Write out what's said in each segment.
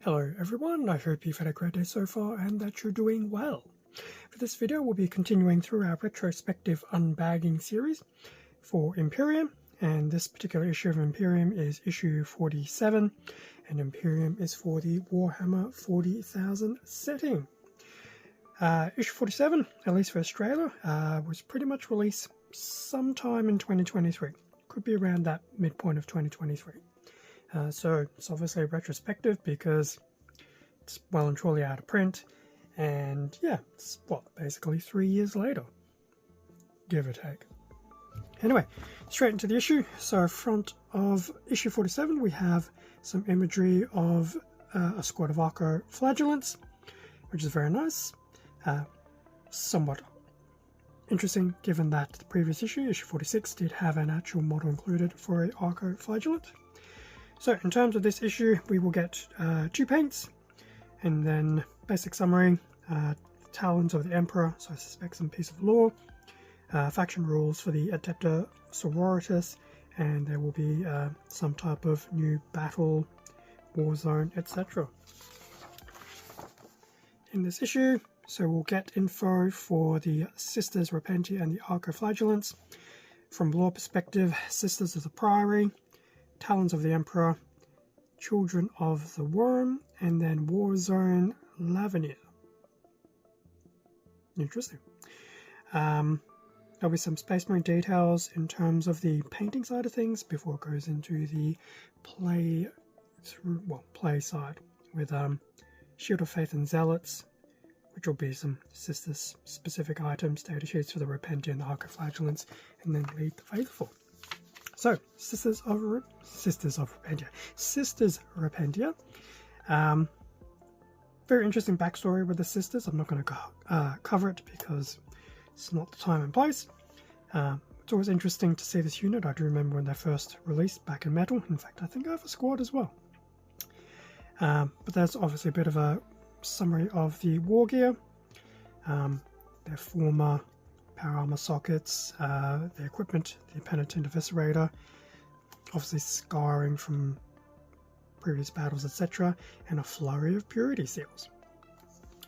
Hello everyone, I hope you've had a great day so far and that you're doing well. For this video we'll be continuing through our retrospective unbagging series for Imperium, and this particular issue of Imperium is issue 47, and Imperium is for the Warhammer 40,000 setting. Issue 47, at least for Australia, was pretty much released sometime in 2023. Could be around that midpoint of 2023. So it's obviously retrospective because it's well and truly out of print, and yeah, it's basically 3 years later, give or take. Anyway, straight into the issue. So front of issue 47 we have some imagery of a squad of arco-flagellants, which is very nice. Somewhat interesting given that the previous issue 46, did have an actual model included for an arco-flagellant. So in terms of this issue, we will get 2 paints, and then basic summary, Talons of the Emperor, so I suspect some piece of lore, faction rules for the Adepta Sororitas, and there will be some type of new battle, war zone, etc. In this issue, so we'll get info for the Sisters Repentia and the Arco-Flagellants. From lore perspective, Sisters of the Priory, Talons of the Emperor, Children of the Worm, and then War Zone Lavinia. Interesting. There'll be some Space Marine details in terms of the painting side of things before it goes into the play side with Shield of Faith and Zealots, which will be some Sisters specific items, data sheets for the Repentia and the Arco-Flagellants, and then Lead the Faithful. So, Sisters Repentia. Very interesting backstory with the Sisters. I'm not going to cover it because it's not the time and place. It's always interesting to see this unit. I do remember when they first released back in Metal. In fact, I think I have a squad as well. But there's obviously a bit of a summary of the war gear, their former power armor sockets, the equipment, the Penitent Eviscerator, obviously scarring from previous battles, etc., and a flurry of purity seals.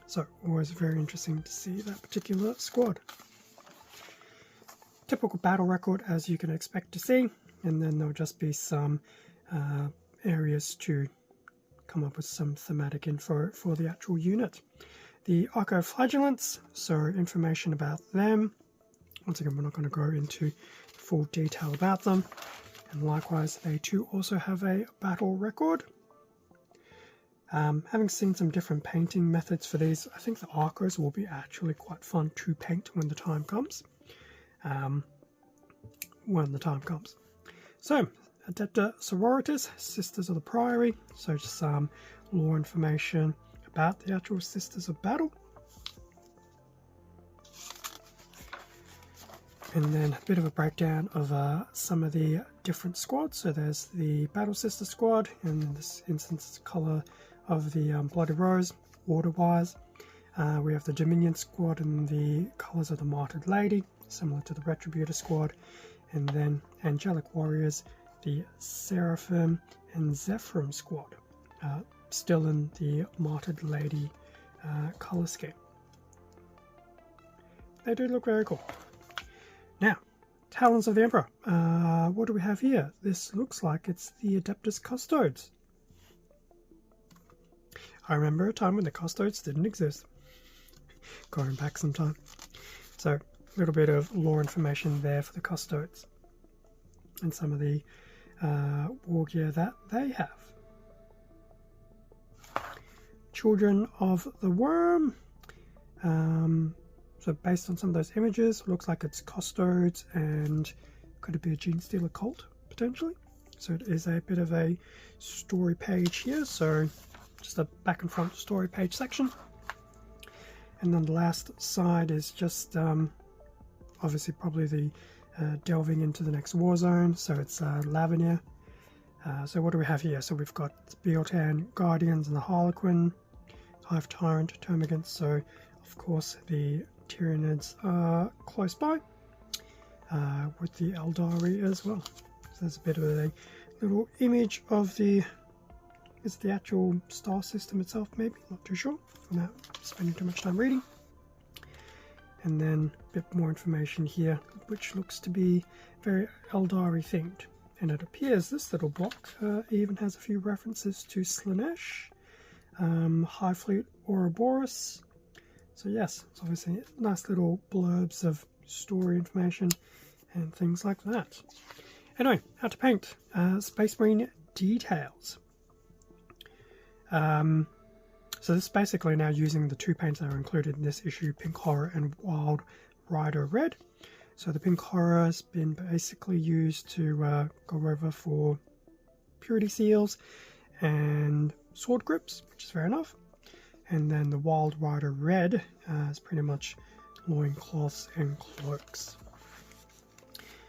So always very interesting to see that particular squad. Typical battle record as you can expect to see, and then there'll just be some areas to come up with some thematic info for the actual unit. The Arco-Flagellants, so information about them. Once again, we're not going to go into full detail about them. And likewise, they too also have a battle record. Having seen some different painting methods for these, I think the Arcos will be actually quite fun to paint when the time comes. So, Adepta Sororitas, Sisters of the Priory, so just some lore information about the actual Sisters of Battle. And then a bit of a breakdown of some of the different squads. So there's the Battle Sister squad, and in this instance it's the colour of the Bloody Rose, order-wise. We have the Dominion squad and the colours of the Martyred Lady, similar to the Retributor squad. And then Angelic Warriors, the Seraphim and Zephyrim squad, still in the Martyred Lady colour scheme. They do look very cool. Now, Talons of the Emperor. What do we have here? This looks like it's the Adeptus Custodes. I remember a time when the Custodes didn't exist. Going back some time. So, a little bit of lore information there for the Custodes. And some of the war gear that they have. Children of the Worm. So based on some of those images, looks like it's Custodes, and could it be a Gene Stealer cult potentially? So it is a bit of a story page here, so just a back and front story page section. And then the last side is just obviously probably the delving into the next war zone, so it's Lavinia. So what do we have here? So we've got Beotan Guardians and the Harlequin, Hive Tyrant, Termagants, so of course the Tyranids are close by, with the Eldari as well. So there's a bit of a little image of the Is it the actual star system itself, maybe? Not too sure, without spending too much time reading. And then a bit more information here, which looks to be very Eldari themed. And it appears this little block even has a few references to Slaanesh, High Fleet Ouroboros. So yes, it's obviously nice little blurbs of story information and things like that. Anyway, how to paint Space Marine details. So this is basically now using the two paints that are included in this issue, Pink Horror and Wild Rider Red. So the Pink Horror has been basically used to go over for purity seals and sword grips, which is fair enough. And then the Wild Rider Red is pretty much loincloths and cloaks.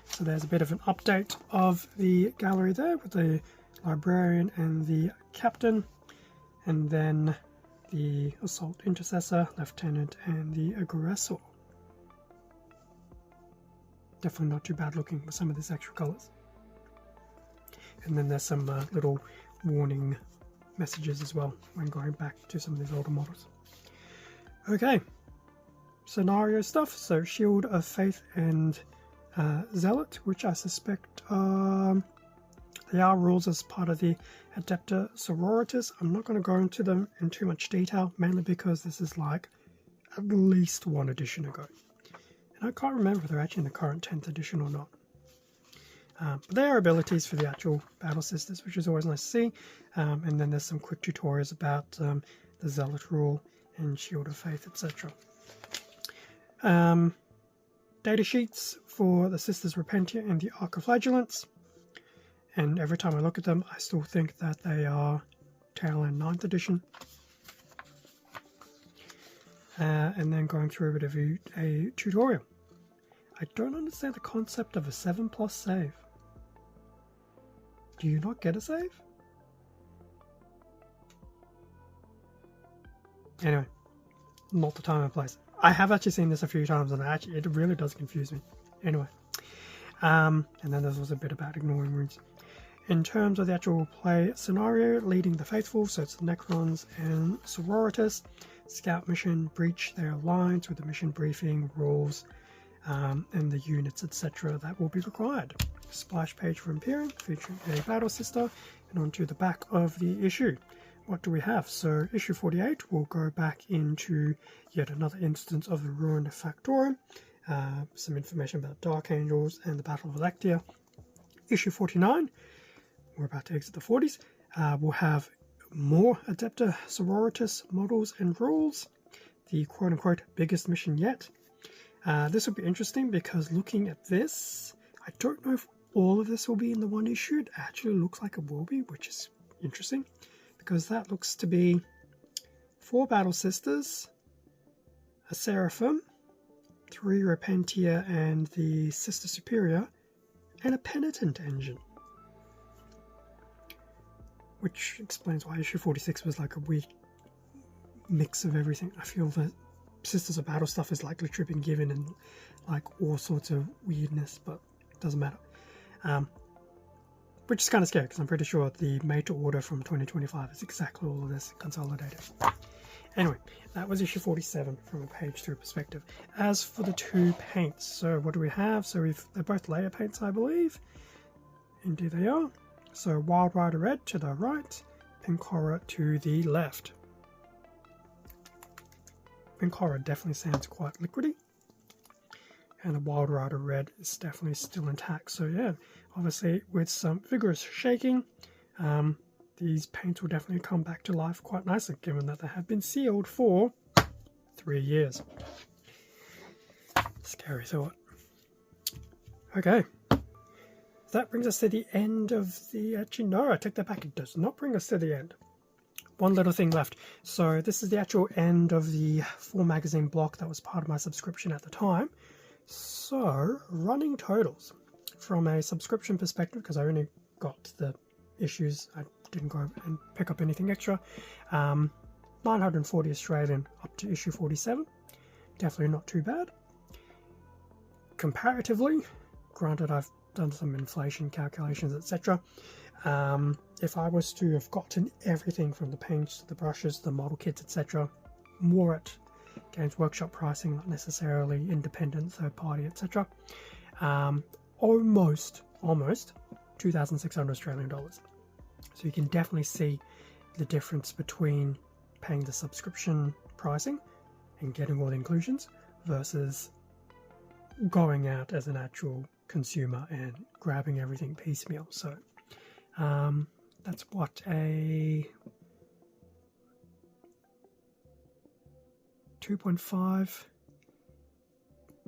So there's a bit of an update of the gallery there with the librarian and the captain, and then the assault intercessor, lieutenant, and the aggressor. Definitely not too bad looking with some of these extra colors. And then there's some little warning messages as well when going back to some of these older models. Okay, scenario stuff. So Shield of Faith and Zealot, which I suspect they are rules as part of the Adepta Sororitas. I'm not going to go into them in too much detail, mainly because this is like at least one edition ago. And I can't remember if they're actually in the current 10th edition or not. But there are abilities for the actual Battle Sisters, which is always nice to see. And then there's some quick tutorials about the Zealot rule and Shield of Faith, etc. Data sheets for the Sisters Repentia and the Archiflagellants. And every time I look at them, I still think that they are tail end 9th edition. And then going through a bit of a tutorial. I don't understand the concept of a 7+ save. Do you not get a save? Anyway, not the time and place. I have actually seen this a few times, and it really does confuse me. Anyway, and then there's also a bit about ignoring wounds. In terms of the actual play scenario, leading the faithful, so it's the Necrons and Sororitas. Scout mission, breach their lines with the mission briefing, rules, and the units, etc. that will be required. Splash page for Imperium, featuring a Battle Sister, and onto the back of the issue. What do we have? So issue 48 will go back into yet another instance of the Ruined Factorum, some information about Dark Angels and the Battle of Electia. Issue 49, we're about to exit the 40s, we'll have more Adepta Sororitas models and rules, the quote-unquote biggest mission yet. This will be interesting because looking at this, I don't know if all of this will be in the one issue. It actually looks like it will be, which is interesting because that looks to be 4 Battle Sisters, a Seraphim, 3 Repentia and the Sister Superior, and a Penitent engine. Which explains why issue 46 was like a weird mix of everything. I feel that Sisters of Battle stuff is like literally been given and like all sorts of weirdness, but it doesn't matter. Which is kind of scary because I'm pretty sure the Made to Order from 2025 is exactly all of this consolidated. Anyway, that was issue 47 from a page through perspective. As for the 2 paints, so what do we have? So they're both layer paints, I believe. Indeed they are. So Wild Rider Red to the right, Pink Horror to the left. Pink Horror definitely sounds quite liquidy, and the Wild Rider Red is definitely still intact. So yeah, obviously with some vigorous shaking, these paints will definitely come back to life quite nicely, given that they have been sealed for 3 years. Scary thought. Okay. That brings us to the end of the... Actually, no, I take that back. It does not bring us to the end. One little thing left. So this is the actual end of the 4 magazine block that was part of my subscription at the time. So, running totals. From a subscription perspective, because I only got the issues, I didn't go and pick up anything extra. 940 Australian up to issue 47. Definitely not too bad. Comparatively, granted I've done some inflation calculations, etc. If I was to have gotten everything from the paints to the brushes, the model kits, etc., more at Games Workshop pricing, not necessarily independent, third party, etc., almost 2,600 Australian dollars. So you can definitely see the difference between paying the subscription pricing and getting all the inclusions versus going out as an actual consumer and grabbing everything piecemeal. So that's what, a 2.5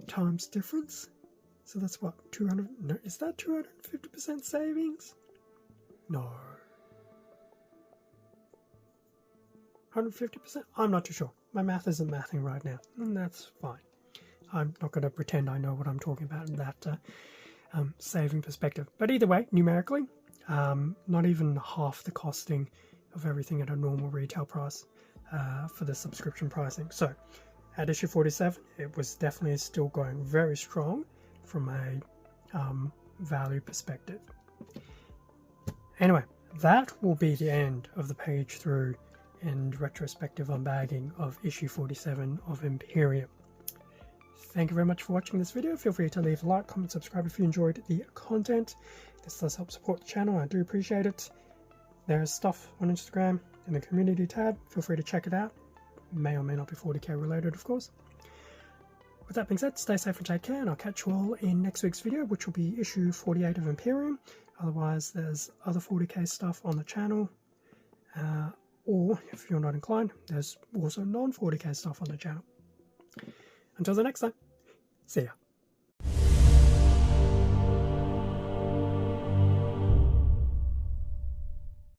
times difference. So that's what, 200, no, is that 250% savings? No. 150%? I'm not too sure. My math isn't mathing right now, and that's fine. I'm not going to pretend I know what I'm talking about in that saving perspective. But either way, numerically, not even half the costing of everything at a normal retail price for the subscription pricing. So at issue 47, it was definitely still going very strong from a value perspective. Anyway, that will be the end of the page through and retrospective unbagging of issue 47 of Imperium. Thank you very much for watching this video. Feel free to leave a like, comment, subscribe if you enjoyed the content. This does help support the channel. I do appreciate it. There's stuff on Instagram in the community tab. Feel free to check it out. May or may not be 40k related, of course. With that being said, stay safe and take care, and I'll catch you all in next week's video, which will be issue 48 of Imperium. Otherwise, there's other 40k stuff on the channel. Or, if you're not inclined, there's also non-40k stuff on the channel. Until the next time, see ya.